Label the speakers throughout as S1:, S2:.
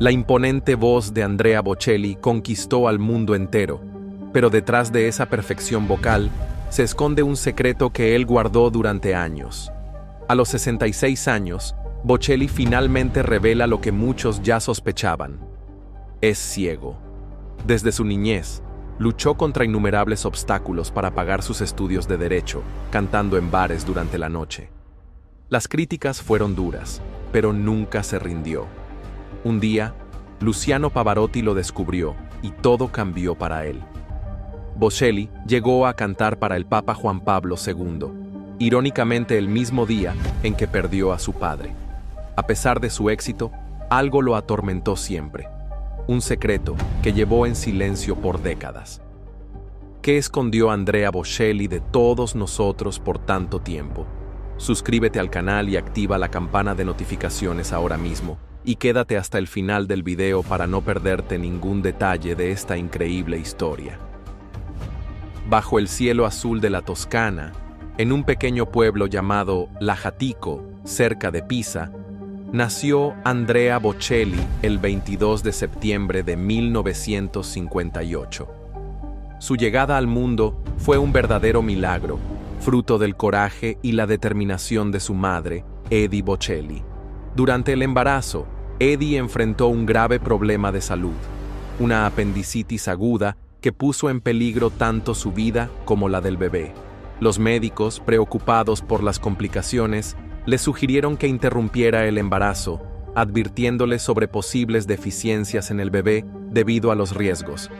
S1: La imponente voz de Andrea Bocelli conquistó al mundo entero, pero detrás de esa perfección vocal se esconde un secreto que él guardó durante años. A los 66 años, Bocelli finalmente revela lo que muchos ya sospechaban. Es ciego. Desde su niñez, luchó contra innumerables obstáculos para pagar sus estudios de derecho, cantando en bares durante la noche. Las críticas fueron duras, pero nunca se rindió. Un día, Luciano Pavarotti lo descubrió y todo cambió para él. Bocelli llegó a cantar para el Papa Juan Pablo II, irónicamente el mismo día en que perdió a su padre. A pesar de su éxito, algo lo atormentó siempre. Un secreto que llevó en silencio por décadas. ¿Qué escondió Andrea Bocelli de todos nosotros por tanto tiempo? Suscríbete al canal y activa la campana de notificaciones ahora mismo, y quédate hasta el final del video para no perderte ningún detalle de esta increíble historia. Bajo el cielo azul de la Toscana, en un pequeño pueblo llamado Lajatico, cerca de Pisa, nació Andrea Bocelli el 22 de septiembre de 1958. Su llegada al mundo fue un verdadero milagro, fruto del coraje y la determinación de su madre, Eddie Bocelli. Durante el embarazo, Eddie enfrentó un grave problema de salud, una apendicitis aguda que puso en peligro tanto su vida como la del bebé. Los médicos, preocupados por las complicaciones, le sugirieron que interrumpiera el embarazo, advirtiéndole sobre posibles deficiencias en el bebé debido a los riesgos.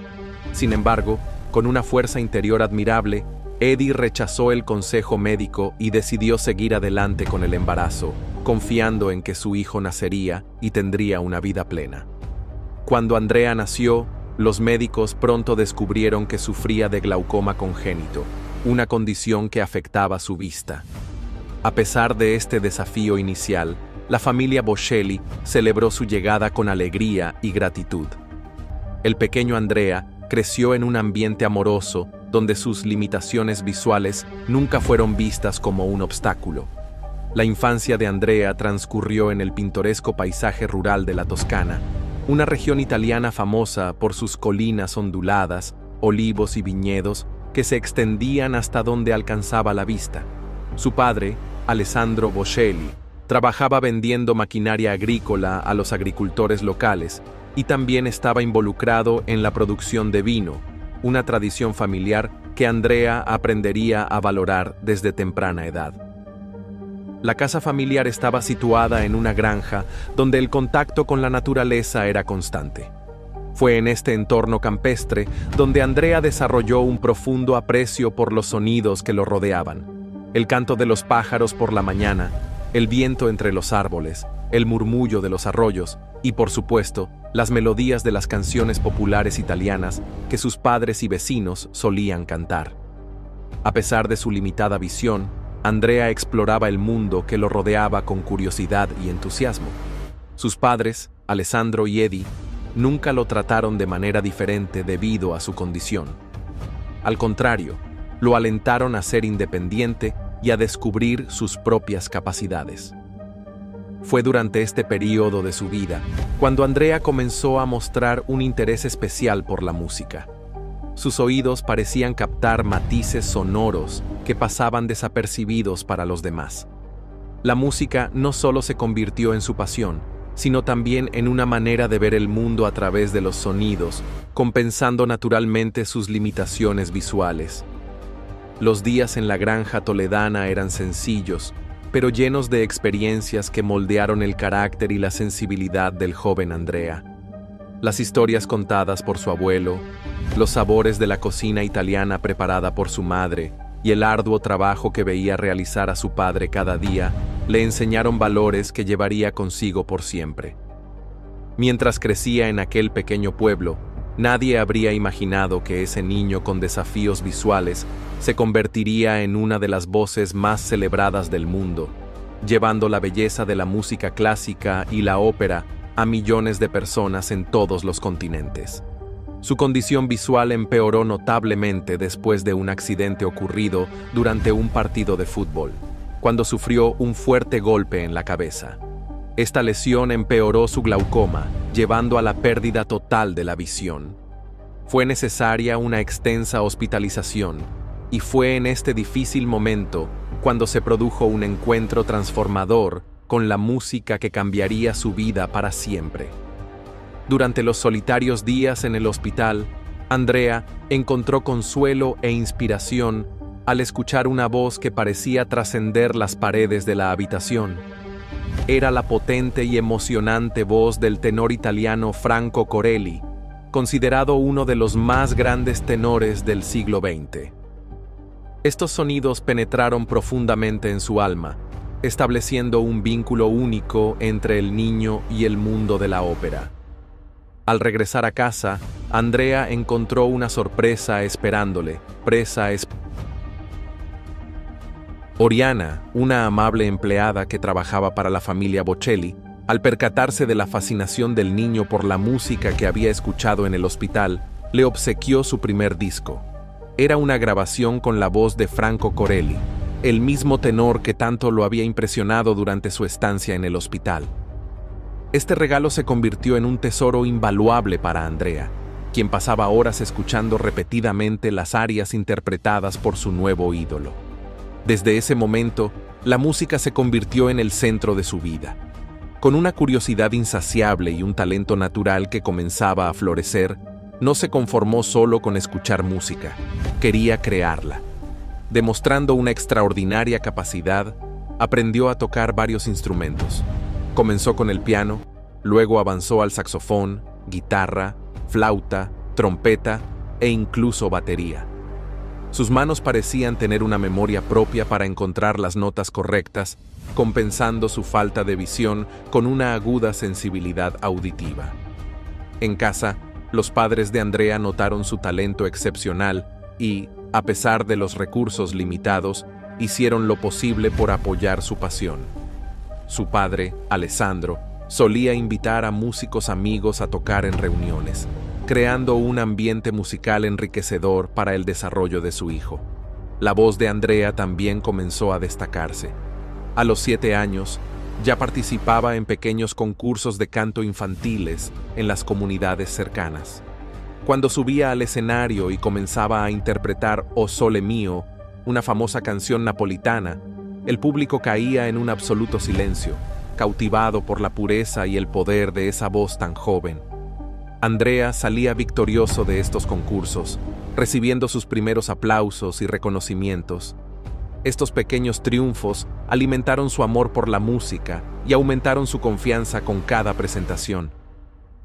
S1: Sin embargo, con una fuerza interior admirable, Eddie rechazó el consejo médico y decidió seguir adelante con el embarazo, confiando en que su hijo nacería y tendría una vida plena. Cuando Andrea nació, los médicos pronto descubrieron que sufría de glaucoma congénito, una condición que afectaba su vista. A pesar de este desafío inicial, la familia Bocelli celebró su llegada con alegría y gratitud. El pequeño Andrea creció en un ambiente amoroso donde sus limitaciones visuales nunca fueron vistas como un obstáculo. La infancia de Andrea transcurrió en el pintoresco paisaje rural de la Toscana, una región italiana famosa por sus colinas onduladas, olivos y viñedos que se extendían hasta donde alcanzaba la vista. Su padre, Alessandro Bocelli, trabajaba vendiendo maquinaria agrícola a los agricultores locales y también estaba involucrado en la producción de vino, una tradición familiar que Andrea aprendería a valorar desde temprana edad. La casa familiar estaba situada en una granja donde el contacto con la naturaleza era constante. Fue en este entorno campestre donde Andrea desarrolló un profundo aprecio por los sonidos que lo rodeaban. El canto de los pájaros por la mañana, el viento entre los árboles, el murmullo de los arroyos y, por supuesto, las melodías de las canciones populares italianas que sus padres y vecinos solían cantar. A pesar de su limitada visión, Andrea exploraba el mundo que lo rodeaba con curiosidad y entusiasmo. Sus padres, Alessandro y Eddie, nunca lo trataron de manera diferente debido a su condición. Al contrario, lo alentaron a ser independiente y a descubrir sus propias capacidades. Fue durante este periodo de su vida cuando Andrea comenzó a mostrar un interés especial por la música. Sus oídos parecían captar matices sonoros que pasaban desapercibidos para los demás. La música no solo se convirtió en su pasión, sino también en una manera de ver el mundo a través de los sonidos, compensando naturalmente sus limitaciones visuales. Los días en la granja toledana eran sencillos, pero llenos de experiencias que moldearon el carácter y la sensibilidad del joven Andrea. Las historias contadas por su abuelo, los sabores de la cocina italiana preparada por su madre y el arduo trabajo que veía realizar a su padre cada día le enseñaron valores que llevaría consigo por siempre. Mientras crecía en aquel pequeño pueblo, nadie habría imaginado que ese niño con desafíos visuales se convertiría en una de las voces más celebradas del mundo, llevando la belleza de la música clásica y la ópera a millones de personas en todos los continentes. Su condición visual empeoró notablemente después de un accidente ocurrido durante un partido de fútbol, cuando sufrió un fuerte golpe en la cabeza. Esta lesión empeoró su glaucoma llevando a la pérdida total de la visión. Fue necesaria una extensa hospitalización, y fue en este difícil momento cuando se produjo un encuentro transformador con la música que cambiaría su vida para siempre. Durante los solitarios días en el hospital, Andrea encontró consuelo e inspiración al escuchar una voz que parecía trascender las paredes de la habitación. Era la potente y emocionante voz del tenor italiano Franco Corelli, considerado uno de los más grandes tenores del siglo XX. Estos sonidos penetraron profundamente en su alma, estableciendo un vínculo único entre el niño y el mundo de la ópera. Al regresar a casa, Andrea encontró una sorpresa esperándole. Oriana, una amable empleada que trabajaba para la familia Bocelli, al percatarse de la fascinación del niño por la música que había escuchado en el hospital, le obsequió su primer disco. Era una grabación con la voz de Franco Corelli, el mismo tenor que tanto lo había impresionado durante su estancia en el hospital. Este regalo se convirtió en un tesoro invaluable para Andrea, quien pasaba horas escuchando repetidamente las arias interpretadas por su nuevo ídolo. Desde ese momento, la música se convirtió en el centro de su vida. Con una curiosidad insaciable y un talento natural que comenzaba a florecer, no se conformó solo con escuchar música, quería crearla. Demostrando una extraordinaria capacidad, aprendió a tocar varios instrumentos. Comenzó con el piano, luego avanzó al saxofón, guitarra, flauta, trompeta e incluso batería. Sus manos parecían tener una memoria propia para encontrar las notas correctas, compensando su falta de visión con una aguda sensibilidad auditiva. En casa, los padres de Andrea notaron su talento excepcional y, a pesar de los recursos limitados, hicieron lo posible por apoyar su pasión. Su padre, Alessandro, solía invitar a músicos amigos a tocar en reuniones, creando un ambiente musical enriquecedor para el desarrollo de su hijo. La voz de Andrea también comenzó a destacarse. A los 7 años, ya participaba en pequeños concursos de canto infantiles en las comunidades cercanas. Cuando subía al escenario y comenzaba a interpretar O Sole Mio, una famosa canción napolitana, el público caía en un absoluto silencio, cautivado por la pureza y el poder de esa voz tan joven. Andrea salía victorioso de estos concursos, recibiendo sus primeros aplausos y reconocimientos. Estos pequeños triunfos alimentaron su amor por la música y aumentaron su confianza con cada presentación.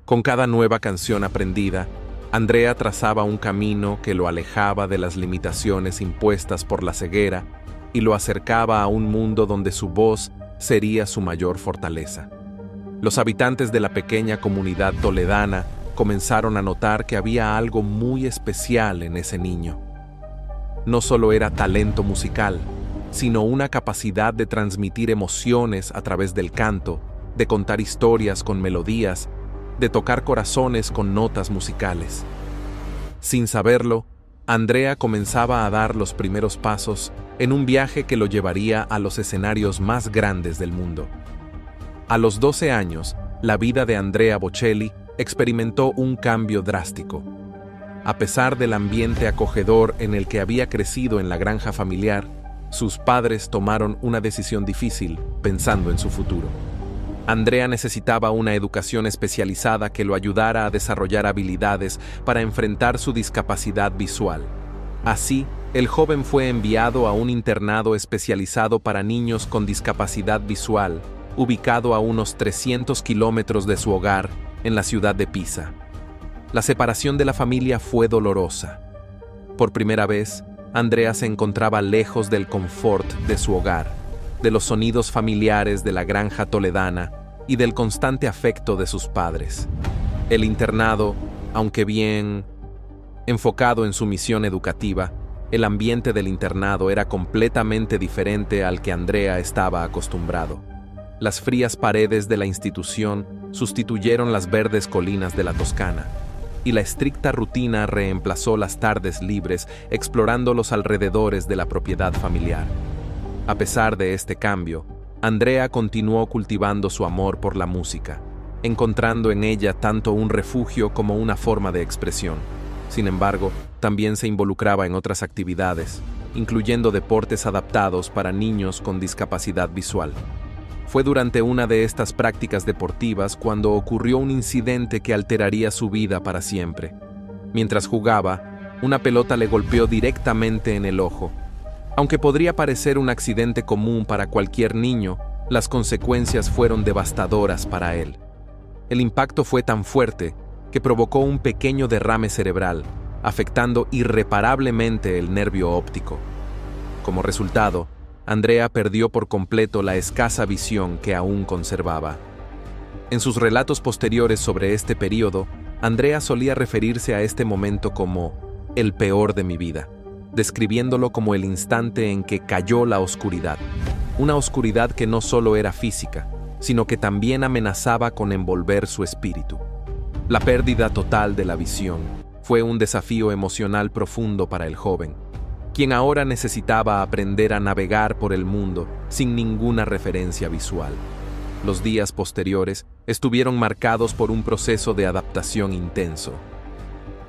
S1: Con cada nueva canción aprendida, Andrea trazaba un camino que lo alejaba de las limitaciones impuestas por la ceguera y lo acercaba a un mundo donde su voz sería su mayor fortaleza. Los habitantes de la pequeña comunidad toledana comenzaron a notar que había algo muy especial en ese niño. No solo era talento musical, sino una capacidad de transmitir emociones a través del canto, de contar historias con melodías, de tocar corazones con notas musicales. Sin saberlo, Andrea comenzaba a dar los primeros pasos en un viaje que lo llevaría a los escenarios más grandes del mundo. A los 12 años, la vida de Andrea Bocelli experimentó un cambio drástico. A pesar del ambiente acogedor en el que había crecido en la granja familiar, sus padres tomaron una decisión difícil pensando en su futuro. Andrea necesitaba una educación especializada que lo ayudara a desarrollar habilidades para enfrentar su discapacidad visual. Así, el joven fue enviado a un internado especializado para niños con discapacidad visual, ubicado a unos 300 kilómetros de su hogar, en la ciudad de Pisa. La separación de la familia fue dolorosa. Por primera vez, Andrea se encontraba lejos del confort de su hogar, de los sonidos familiares de la granja toledana y del constante afecto de sus padres. El internado, aunque bien enfocado en su misión educativa, el ambiente del internado era completamente diferente al que Andrea estaba acostumbrado. Las frías paredes de la institución sustituyeron las verdes colinas de la Toscana, y la estricta rutina reemplazó las tardes libres explorando los alrededores de la propiedad familiar. A pesar de este cambio, Andrea continuó cultivando su amor por la música. encontrando en ella tanto un refugio como una forma de expresión. Sin embargo, también se involucraba en otras actividades, incluyendo deportes adaptados para niños con discapacidad visual. Fue durante una de estas prácticas deportivas cuando ocurrió un incidente que alteraría su vida para siempre. Mientras jugaba, una pelota le golpeó directamente en el ojo. Aunque podría parecer un accidente común para cualquier niño, las consecuencias fueron devastadoras para él. El impacto fue tan fuerte que provocó un pequeño derrame cerebral, afectando irreparablemente el nervio óptico. Como resultado, Andrea perdió por completo la escasa visión que aún conservaba. En sus relatos posteriores sobre este período, Andrea solía referirse a este momento como el peor de mi vida, describiéndolo como el instante en que cayó la oscuridad, una oscuridad que no solo era física, sino que también amenazaba con envolver su espíritu. La pérdida total de la visión fue un desafío emocional profundo para el joven, quien ahora necesitaba aprender a navegar por el mundo sin ninguna referencia visual. Los días posteriores estuvieron marcados por un proceso de adaptación intenso.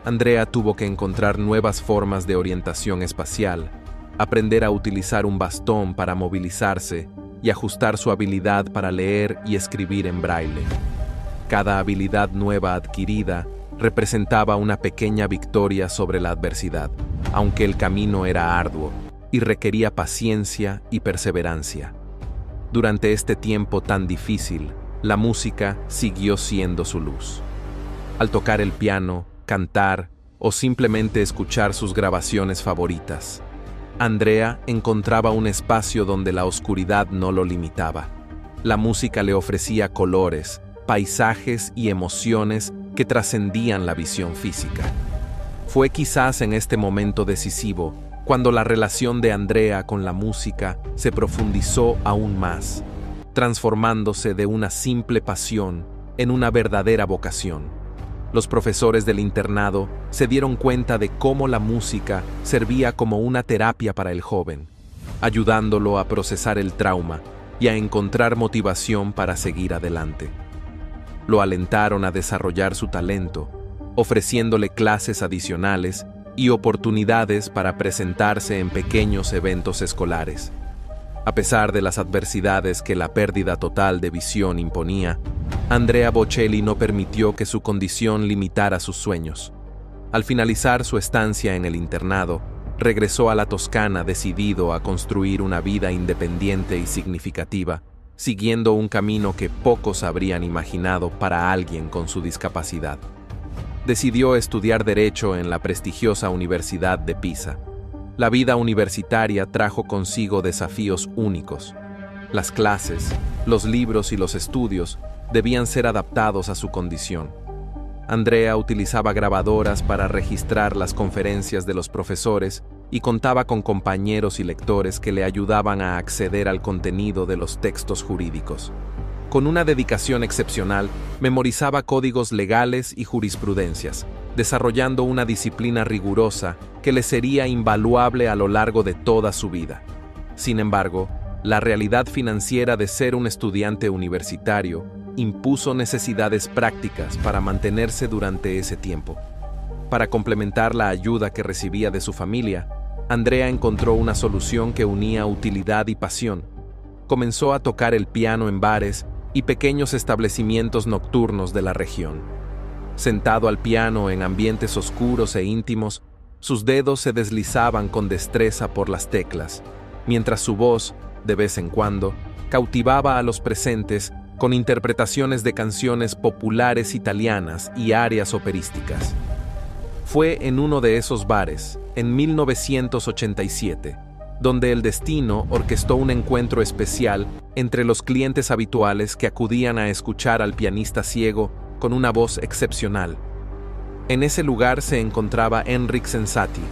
S1: Andrea tuvo que encontrar nuevas formas de orientación espacial, aprender a utilizar un bastón para movilizarse y ajustar su habilidad para leer y escribir en braille. Cada habilidad nueva adquirida representaba una pequeña victoria sobre la adversidad, aunque el camino era arduo y requería paciencia y perseverancia. Durante este tiempo tan difícil, la música siguió siendo su luz. Al tocar el piano, cantar o simplemente escuchar sus grabaciones favoritas, Andrea encontraba un espacio donde la oscuridad no lo limitaba. La música le ofrecía colores, paisajes y emociones que trascendían la visión física. Fue quizás en este momento decisivo cuando la relación de Andrea con la música se profundizó aún más, transformándose de una simple pasión en una verdadera vocación. Los profesores del internado se dieron cuenta de cómo la música servía como una terapia para el joven, ayudándolo a procesar el trauma y a encontrar motivación para seguir adelante. Lo alentaron a desarrollar su talento, ofreciéndole clases adicionales y oportunidades para presentarse en pequeños eventos escolares. A pesar de las adversidades que la pérdida total de visión imponía, Andrea Bocelli no permitió que su condición limitara sus sueños. Al finalizar su estancia en el internado, regresó a la Toscana decidido a construir una vida independiente y significativa, siguiendo un camino que pocos habrían imaginado para alguien con su discapacidad. Decidió estudiar Derecho en la prestigiosa Universidad de Pisa. La vida universitaria trajo consigo desafíos únicos. Las clases, los libros y los estudios debían ser adaptados a su condición. Andrea utilizaba grabadoras para registrar las conferencias de los profesores y contaba con compañeros y lectores que le ayudaban a acceder al contenido de los textos jurídicos. Con una dedicación excepcional, memorizaba códigos legales y jurisprudencias, desarrollando una disciplina rigurosa que le sería invaluable a lo largo de toda su vida. Sin embargo, la realidad financiera de ser un estudiante universitario impuso necesidades prácticas para mantenerse durante ese tiempo. Para complementar la ayuda que recibía de su familia, Andrea encontró una solución que unía utilidad y pasión. Comenzó a tocar el piano en bares y pequeños establecimientos nocturnos de la región. Sentado al piano en ambientes oscuros e íntimos, sus dedos se deslizaban con destreza por las teclas, mientras su voz, de vez en cuando, cautivaba a los presentes con interpretaciones de canciones populares italianas y arias operísticas. Fue en uno de esos bares, en 1987, donde el destino orquestó un encuentro especial entre los clientes habituales que acudían a escuchar al pianista ciego con una voz excepcional. En ese lugar se encontraba Enric Sensati,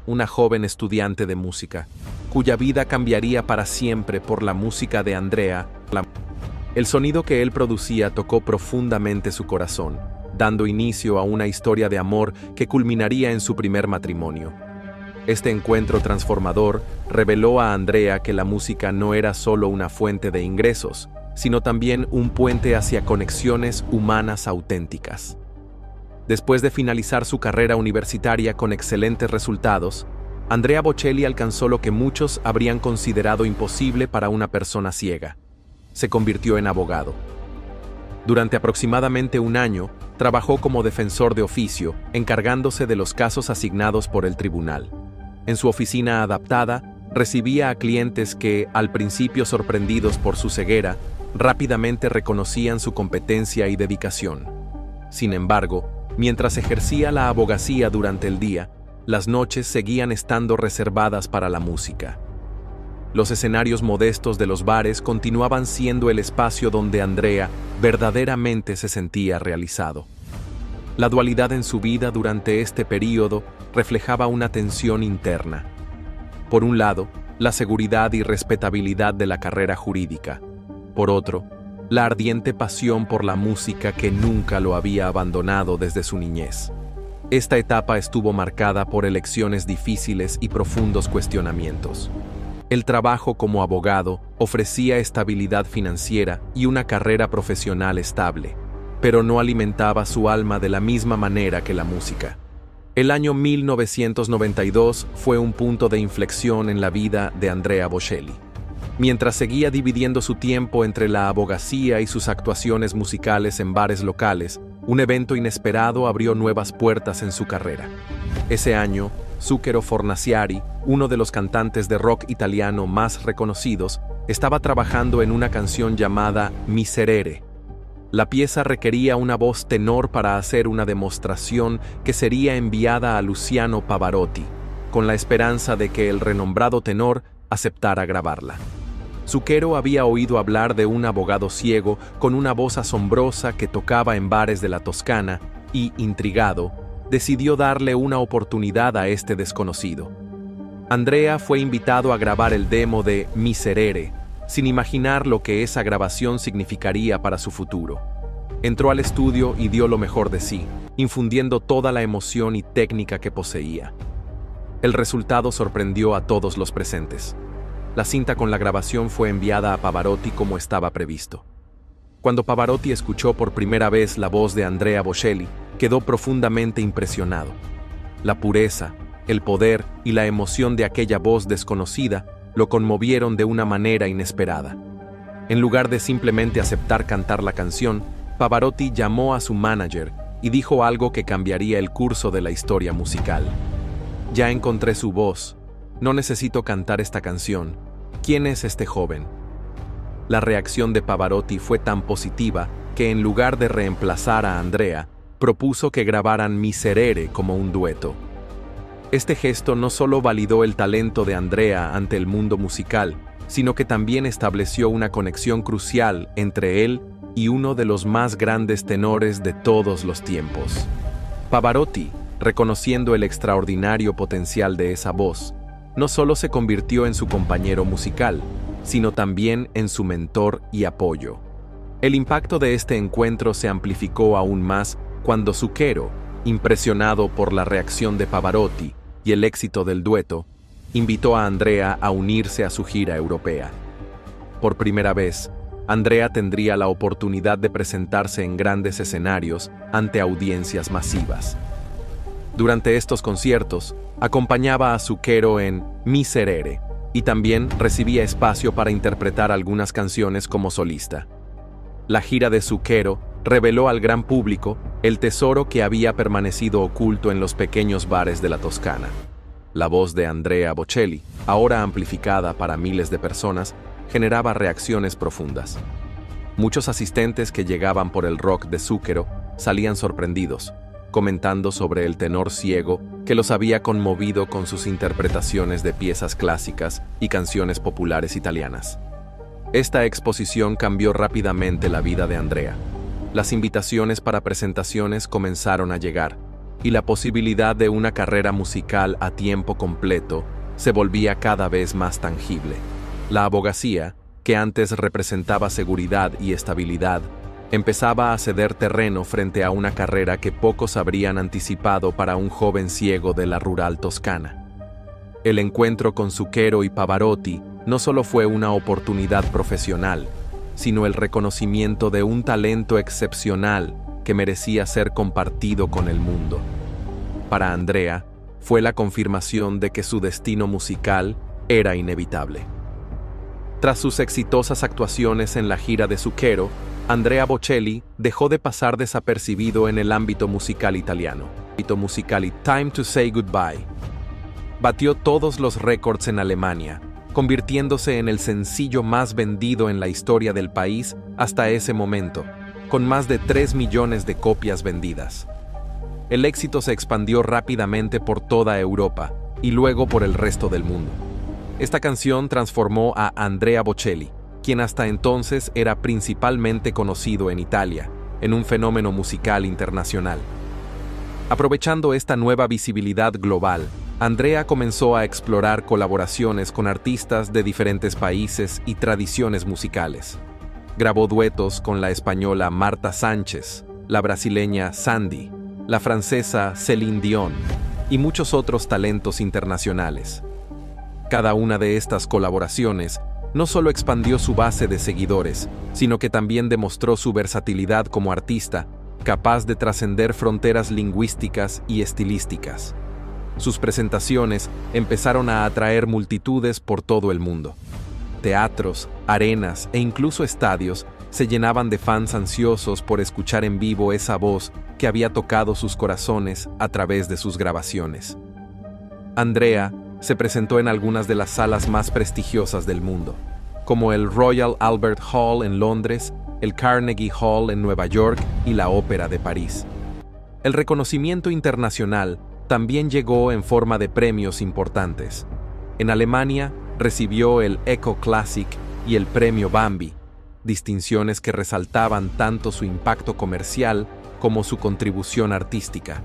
S1: una joven estudiante de música, cuya vida cambiaría para siempre por la música de Andrea. El sonido que él producía tocó profundamente su corazón, dando inicio a una historia de amor que culminaría en su primer matrimonio. Este encuentro transformador reveló a Andrea que la música no era solo una fuente de ingresos, sino también un puente hacia conexiones humanas auténticas. Después de finalizar su carrera universitaria con excelentes resultados, Andrea Bocelli alcanzó lo que muchos habrían considerado imposible para una persona ciega. Se convirtió en abogado. Durante aproximadamente un año, trabajó como defensor de oficio, encargándose de los casos asignados por el tribunal. En su oficina adaptada, recibía a clientes que, al principio sorprendidos por su ceguera, rápidamente reconocían su competencia y dedicación. Sin embargo, mientras ejercía la abogacía durante el día, las noches seguían estando reservadas para la música. Los escenarios modestos de los bares continuaban siendo el espacio donde Andrea verdaderamente se sentía realizado. La dualidad en su vida durante este período reflejaba una tensión interna. Por un lado, la seguridad y respetabilidad de la carrera jurídica. Por otro, la ardiente pasión por la música que nunca lo había abandonado desde su niñez. Esta etapa estuvo marcada por elecciones difíciles y profundos cuestionamientos. El trabajo como abogado ofrecía estabilidad financiera y una carrera profesional estable, pero no alimentaba su alma de la misma manera que la música. El año 1992 fue un punto de inflexión en la vida de Andrea Bocelli. Mientras seguía dividiendo su tiempo entre la abogacía y sus actuaciones musicales en bares locales, un evento inesperado abrió nuevas puertas en su carrera. Ese año, Zucchero Fornaciari, uno de los cantantes de rock italiano más reconocidos, estaba trabajando en una canción llamada Miserere. La pieza requería una voz tenor para hacer una demostración que sería enviada a Luciano Pavarotti, con la esperanza de que el renombrado tenor aceptara grabarla. Zucchero había oído hablar de un abogado ciego con una voz asombrosa que tocaba en bares de la Toscana y, intrigado, decidió darle una oportunidad a este desconocido. Andrea fue invitado a grabar el demo de Miserere, sin imaginar lo que esa grabación significaría para su futuro. Entró al estudio y dio lo mejor de sí, infundiendo toda la emoción y técnica que poseía. El resultado sorprendió a todos los presentes. La cinta con la grabación fue enviada a Pavarotti como estaba previsto. Cuando Pavarotti escuchó por primera vez la voz de Andrea Bocelli, quedó profundamente impresionado. La pureza, el poder y la emoción de aquella voz desconocida lo conmovieron de una manera inesperada. En lugar de simplemente aceptar cantar la canción, Pavarotti llamó a su manager y dijo algo que cambiaría el curso de la historia musical. «Ya encontré su voz. No necesito cantar esta canción. ¿Quién es este joven?». La reacción de Pavarotti fue tan positiva que en lugar de reemplazar a Andrea, propuso que grabaran Miserere como un dueto. Este gesto no solo validó el talento de Andrea ante el mundo musical, sino que también estableció una conexión crucial entre él y uno de los más grandes tenores de todos los tiempos. Pavarotti, reconociendo el extraordinario potencial de esa voz, no solo se convirtió en su compañero musical, sino también en su mentor y apoyo. El impacto de este encuentro se amplificó aún más cuando Zucchero, impresionado por la reacción de Pavarotti y el éxito del dueto, invitó a Andrea a unirse a su gira europea. Por primera vez, Andrea tendría la oportunidad de presentarse en grandes escenarios ante audiencias masivas. Durante estos conciertos, acompañaba a Zucchero en Miserere y también recibía espacio para interpretar algunas canciones como solista. La gira de Zucchero reveló al gran público el tesoro que había permanecido oculto en los pequeños bares de la Toscana. La voz de Andrea Bocelli, ahora amplificada para miles de personas, generaba reacciones profundas. Muchos asistentes que llegaban por el rock de Zucchero salían sorprendidos, comentando sobre el tenor ciego que los había conmovido con sus interpretaciones de piezas clásicas y canciones populares italianas. Esta exposición cambió rápidamente la vida de Andrea. Las invitaciones para presentaciones comenzaron a llegar, y la posibilidad de una carrera musical a tiempo completo se volvía cada vez más tangible. La abogacía, que antes representaba seguridad y estabilidad, empezaba a ceder terreno frente a una carrera que pocos habrían anticipado para un joven ciego de la rural Toscana. El encuentro con Zucchero y Pavarotti no solo fue una oportunidad profesional, sino el reconocimiento de un talento excepcional que merecía ser compartido con el mundo. Para Andrea, fue la confirmación de que su destino musical era inevitable. Tras sus exitosas actuaciones en la gira de Zucchero, Andrea Bocelli dejó de pasar desapercibido en el ámbito musical italiano. Time to Say Goodbye. Batió todos los récords en Alemania, convirtiéndose en el sencillo más vendido en la historia del país hasta ese momento, con más de 3 millones de copias vendidas. El éxito se expandió rápidamente por toda Europa y luego por el resto del mundo. Esta canción transformó a Andrea Bocelli, quien hasta entonces era principalmente conocido en Italia, en un fenómeno musical internacional. Aprovechando esta nueva visibilidad global, Andrea comenzó a explorar colaboraciones con artistas de diferentes países y tradiciones musicales. Grabó duetos con la española Marta Sánchez, la brasileña Sandy, la francesa Céline Dion y muchos otros talentos internacionales. Cada una de estas colaboraciones no solo expandió su base de seguidores, sino que también demostró su versatilidad como artista, capaz de trascender fronteras lingüísticas y estilísticas. Sus presentaciones empezaron a atraer multitudes por todo el mundo. Teatros, arenas e incluso estadios se llenaban de fans ansiosos por escuchar en vivo esa voz que había tocado sus corazones a través de sus grabaciones. Andrea se presentó en algunas de las salas más prestigiosas del mundo, como el Royal Albert Hall en Londres, el Carnegie Hall en Nueva York y la Ópera de París. El reconocimiento internacional también llegó en forma de premios importantes. En Alemania recibió el Echo Classic y el Premio Bambi, distinciones que resaltaban tanto su impacto comercial como su contribución artística.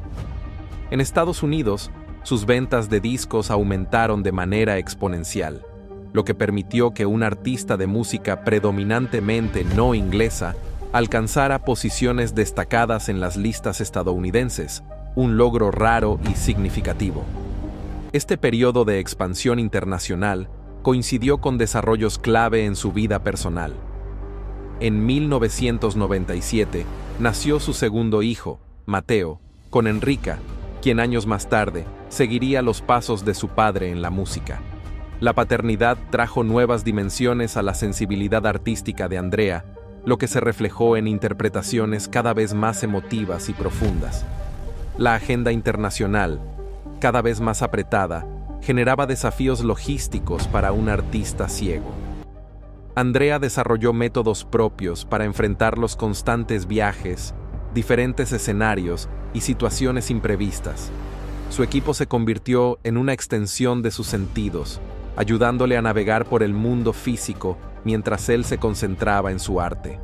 S1: En Estados Unidos, sus ventas de discos aumentaron de manera exponencial, lo que permitió que un artista de música predominantemente no inglesa alcanzara posiciones destacadas en las listas estadounidenses, un logro raro y significativo. Este periodo de expansión internacional coincidió con desarrollos clave en su vida personal. En 1997 nació su segundo hijo, Mateo, con Enrica, quien años más tarde seguiría los pasos de su padre en la música. La paternidad trajo nuevas dimensiones a la sensibilidad artística de Andrea, lo que se reflejó en interpretaciones cada vez más emotivas y profundas. La agenda internacional, cada vez más apretada, generaba desafíos logísticos para un artista ciego. Andrea desarrolló métodos propios para enfrentar los constantes viajes, diferentes escenarios y situaciones imprevistas. Su equipo se convirtió en una extensión de sus sentidos, ayudándole a navegar por el mundo físico mientras él se concentraba en su arte.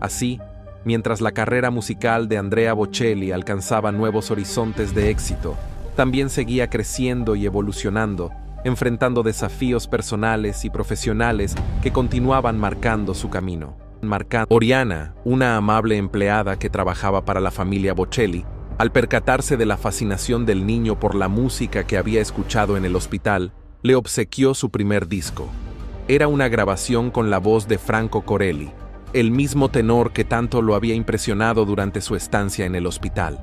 S1: Así, mientras la carrera musical de Andrea Bocelli alcanzaba nuevos horizontes de éxito, también seguía creciendo y evolucionando, enfrentando desafíos personales y profesionales que continuaban marcando su camino. Oriana, una amable empleada que trabajaba para la familia Bocelli, al percatarse de la fascinación del niño por la música que había escuchado en el hospital, le obsequió su primer disco. Era una grabación con la voz de Franco Corelli, el mismo tenor que tanto lo había impresionado durante su estancia en el hospital.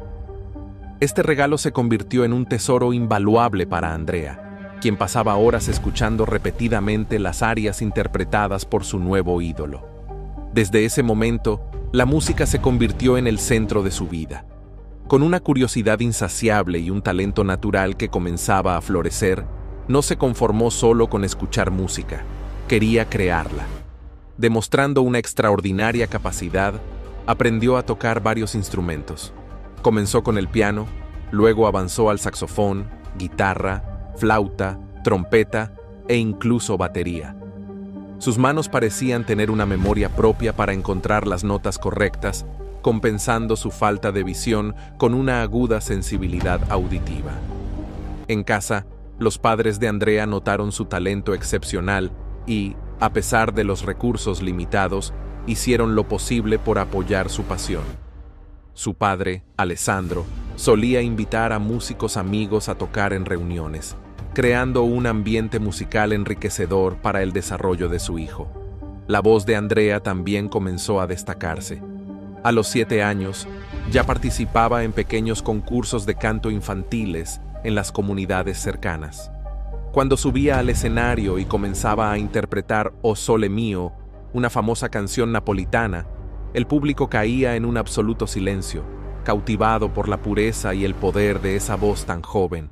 S1: Este regalo se convirtió en un tesoro invaluable para Andrea, quien pasaba horas escuchando repetidamente las arias interpretadas por su nuevo ídolo. Desde ese momento, la música se convirtió en el centro de su vida. Con una curiosidad insaciable y un talento natural que comenzaba a florecer, no se conformó solo con escuchar música, quería crearla. Demostrando una extraordinaria capacidad, aprendió a tocar varios instrumentos. Comenzó con el piano, luego avanzó al saxofón, guitarra, flauta, trompeta e incluso batería. Sus manos parecían tener una memoria propia para encontrar las notas correctas, compensando su falta de visión con una aguda sensibilidad auditiva. En casa, los padres de Andrea notaron su talento excepcional y, a pesar de los recursos limitados, hicieron lo posible por apoyar su pasión. Su padre, Alessandro, solía invitar a músicos amigos a tocar en reuniones, creando un ambiente musical enriquecedor para el desarrollo de su hijo. La voz de Andrea también comenzó a destacarse. A los 7 años, ya participaba en pequeños concursos de canto infantiles en las comunidades cercanas. Cuando subía al escenario y comenzaba a interpretar O Sole Mio, una famosa canción napolitana, el público caía en un absoluto silencio, cautivado por la pureza y el poder de esa voz tan joven.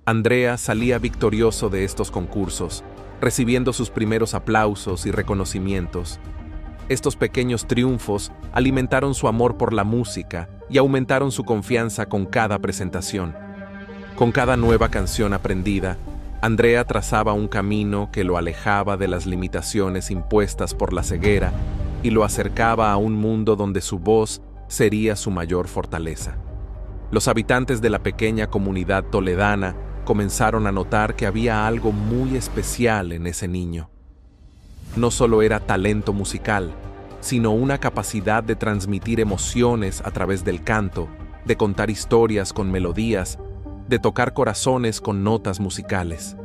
S1: Andrea salía victorioso de estos concursos, recibiendo sus primeros aplausos y reconocimientos. Estos pequeños triunfos alimentaron su amor por la música y aumentaron su confianza con cada presentación. Con cada nueva canción aprendida, Andrea trazaba un camino que lo alejaba de las limitaciones impuestas por la ceguera y lo acercaba a un mundo donde su voz sería su mayor fortaleza. Los habitantes de la pequeña comunidad toledana comenzaron a notar que había algo muy especial en ese niño. No solo era talento musical, sino una capacidad de transmitir emociones a través del canto, de contar historias con melodías, de tocar corazones con notas musicales.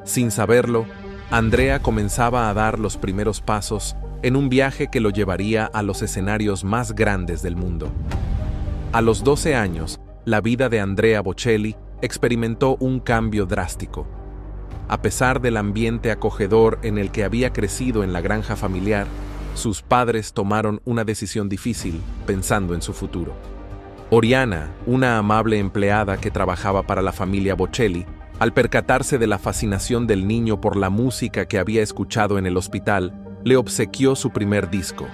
S1: Sin saberlo, Andrea comenzaba a dar los primeros pasos en un viaje que lo llevaría a los escenarios más grandes del mundo. A los 12 años, la vida de Andrea Bocelli experimentó un cambio drástico. A pesar del ambiente acogedor en el que había crecido en la granja familiar, sus padres tomaron una decisión difícil pensando en su futuro. Oriana, una amable empleada que trabajaba para la familia Bocelli, al percatarse de la fascinación del niño por la música que había escuchado en el hospital, le obsequió su primer disco.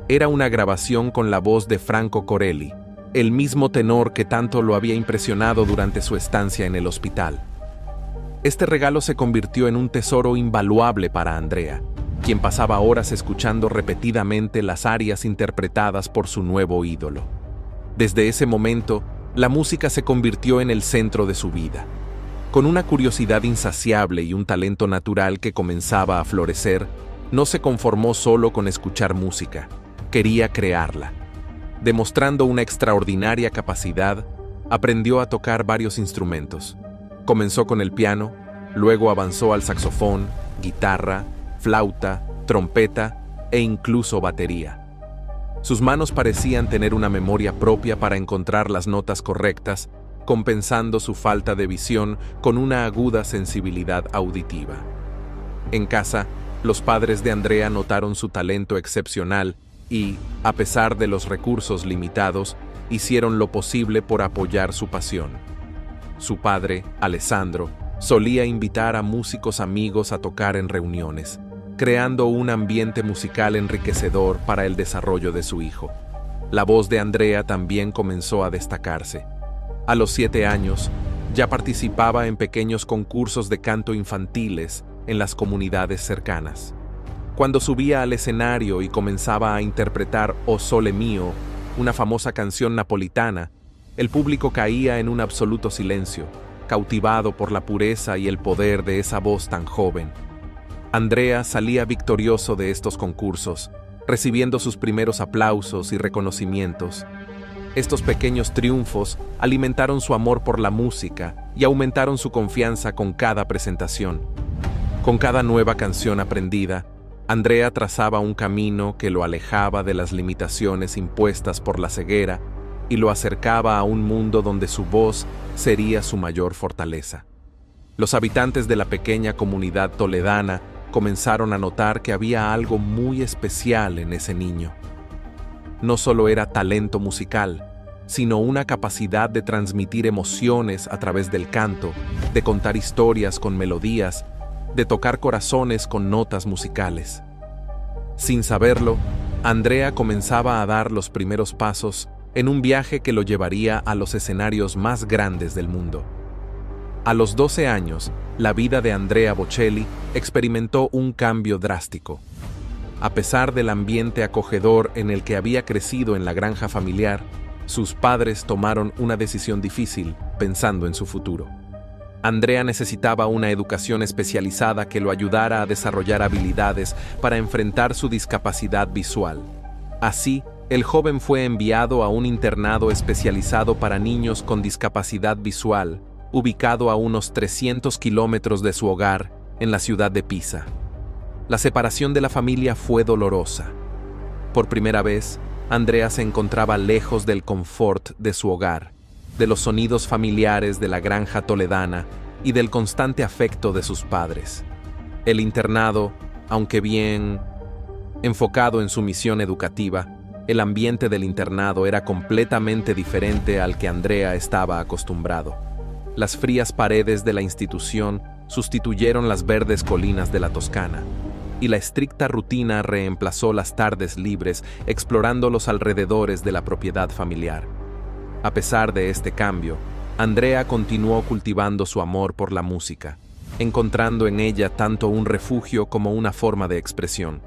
S1: Era una grabación con la voz de Franco Corelli, el mismo tenor que tanto lo había impresionado durante su estancia en el hospital. Este regalo se convirtió en un tesoro invaluable para Andrea, quien pasaba horas escuchando repetidamente las arias interpretadas por su nuevo ídolo. Desde ese momento, la música se convirtió en el centro de su vida. Con una curiosidad insaciable y un talento natural que comenzaba a florecer, no se conformó solo con escuchar música, quería crearla. Demostrando una extraordinaria capacidad, aprendió a tocar varios instrumentos. Comenzó con el piano, luego avanzó al saxofón, guitarra, flauta, trompeta e incluso batería. Sus manos parecían tener una memoria propia para encontrar las notas correctas, compensando su falta de visión con una aguda sensibilidad auditiva. En casa, los padres de Andrea notaron su talento excepcional y, a pesar de los recursos limitados, hicieron lo posible por apoyar su pasión. Su padre, Alessandro, solía invitar a músicos amigos a tocar en reuniones, creando un ambiente musical enriquecedor para el desarrollo de su hijo. La voz de Andrea también comenzó a destacarse. A los 7 años, ya participaba en pequeños concursos de canto infantiles en las comunidades cercanas. Cuando subía al escenario y comenzaba a interpretar O Sole Mio, una famosa canción napolitana, el público caía en un absoluto silencio, cautivado por la pureza y el poder de esa voz tan joven. Andrea salía victorioso de estos concursos, recibiendo sus primeros aplausos y reconocimientos. Estos pequeños triunfos alimentaron su amor por la música y aumentaron su confianza con cada presentación. Con cada nueva canción aprendida, Andrea trazaba un camino que lo alejaba de las limitaciones impuestas por la ceguera y lo acercaba a un mundo donde su voz sería su mayor fortaleza. Los habitantes de la pequeña comunidad toledana comenzaron a notar que había algo muy especial en ese niño. No solo era talento musical, sino una capacidad de transmitir emociones a través del canto, de contar historias con melodías, de tocar corazones con notas musicales. Sin saberlo, Andrea comenzaba a dar los primeros pasos en un viaje que lo llevaría a los escenarios más grandes del mundo. A los 12 años, la vida de Andrea Bocelli experimentó un cambio drástico. A pesar del ambiente acogedor en el que había crecido en la granja familiar, sus padres tomaron una decisión difícil pensando en su futuro. Andrea necesitaba una educación especializada que lo ayudara a desarrollar habilidades para enfrentar su discapacidad visual. Así, el joven fue enviado a un internado especializado para niños con discapacidad visual, ubicado a unos 300 kilómetros de su hogar, en la ciudad de Pisa. La separación de la familia fue dolorosa. Por primera vez, Andrea se encontraba lejos del confort de su hogar, de los sonidos familiares de la granja toledana y del constante afecto de sus padres. El internado, aunque bien enfocado en su misión educativa, el ambiente del internado era completamente diferente al que Andrea estaba acostumbrado. Las frías paredes de la institución sustituyeron las verdes colinas de la Toscana, y la estricta rutina reemplazó las tardes libres explorando los alrededores de la propiedad familiar. A pesar de este cambio, Andrea continuó cultivando su amor por la música, encontrando en ella tanto un refugio como una forma de expresión.